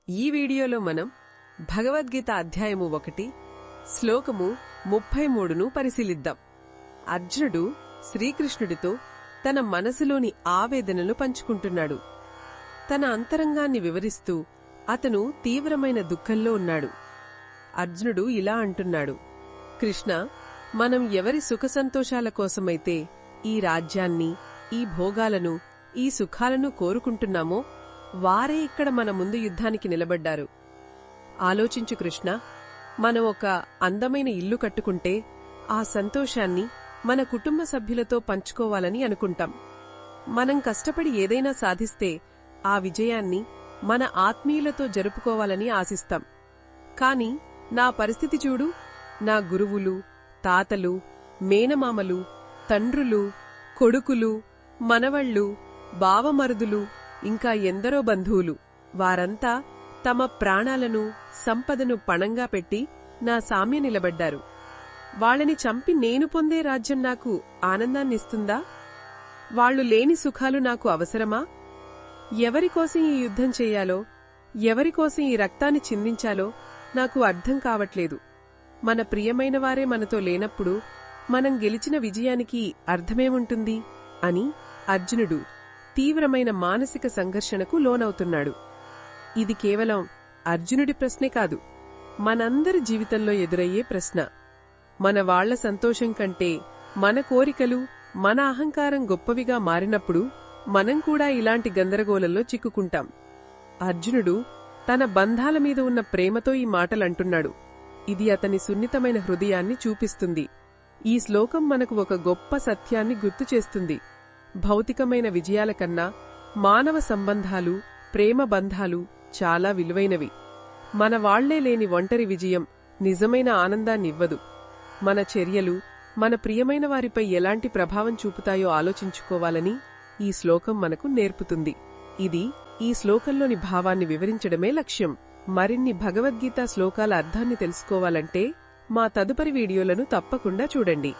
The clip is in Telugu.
ఈ వీడియోలో మనం భగవద్గీత అధ్యాయము 1 శ్లోకము 33ను పరిశీలిద్దాం. అర్జునుడు శ్రీకృష్ణుడితో తన మనసులోని ఆవేదనలు పంచుకుంటున్నాడు. తన అంతరంగాన్ని వివరిస్తూ అతను తీవ్రమైన దుఃఖంలో ఉన్నాడు. అర్జునుడు ఇలా అంటున్నాడు, కృష్ణ, మనం ఎవరి సుఖసంతోషాల కోసమైతే ఈ రాజ్యాన్ని, ఈ భోగాలను, ఈ సుఖాలను కోరుకుంటున్నామో వారే ఇక్కడ మన ముందు యుద్ధానికి నిలబడ్డారు. ఆలోచించు కృష్ణ, మనం ఒక అందమైన ఇల్లు కట్టుకుంటే ఆ సంతోషాన్ని మన కుటుంబ సభ్యులతో పంచుకోవాలని అనుకుంటాం. మనం కష్టపడి ఏదైనా సాధిస్తే ఆ విజయాన్ని మన ఆత్మీయులతో జరుపుకోవాలని ఆశిస్తాం. కాని నా పరిస్థితి చూడు, నా గురువులు, తాతలు, మేనమామలు, తండ్రులు, కొడుకులు, మనవళ్లు, బావమరుదులు, ఇంకా ఎందరో బంధువులు, వారంతా తమ ప్రాణాలను, సంపదను పణంగా పెట్టి నా సామ్య నిలబడ్డారు. వాళ్ళని చంపి నేను పొందే రాజ్యం నాకు ఆనందాన్నిస్తుందా? వాళ్లు లేని సుఖాలు నాకు అవసరమా? ఎవరికోసం ఈ యుద్ధం చెయ్యాలో, ఎవరికోసం ఈ రక్తాన్ని చిందించాలో నాకు అర్థం కావట్లేదు. మన ప్రియమైనవారే మనతో లేనప్పుడు మనం గెలిచిన విజయానికి అర్థమేముంటుంది అని అర్జునుడు తీవ్రమైన మానసిక సంఘర్షణకు లోనవుతున్నాడు. ఇది కేవలం అర్జునుడి ప్రశ్నే కాదు, మనందరి జీవితంలో ఎదురయ్యే ప్రశ్న. మన వాళ్ల సంతోషం కంటే మన కోరికలు, మన అహంకారం గొప్పవిగా మారినప్పుడు మనం కూడా ఇలాంటి గందరగోళంలో చిక్కుకుంటాం. అర్జునుడు తన బంధాల మీద ఉన్న ప్రేమతో ఈ మాటలంటున్నాడు. ఇది అతని సున్నితమైన హృదయాన్ని చూపిస్తుంది. ఈ శ్లోకం మనకు ఒక గొప్ప సత్యాన్ని గుర్తుచేస్తుంది. భౌతికమైన విజయాల కన్నా మానవ సంబంధాలు, ప్రేమ బంధాలు చాలా విలువైనవి. మన వాళ్లే లేని ఒంటరి విజయం నిజమైన ఆనందాన్నివ్వదు. మన చర్యలు మన ప్రియమైన వారిపై ఎలాంటి ప్రభావం చూపుతాయో ఆలోచించుకోవాలని ఈ శ్లోకం మనకు నేర్పుతుంది. ఇది ఈ శ్లోకంలోని భావాన్ని వివరించడమే లక్ష్యం. మరిన్ని భగవద్గీత శ్లోకాల అర్థాన్ని తెలుసుకోవాలంటే మా తదుపరి వీడియోలను తప్పకుండా చూడండి.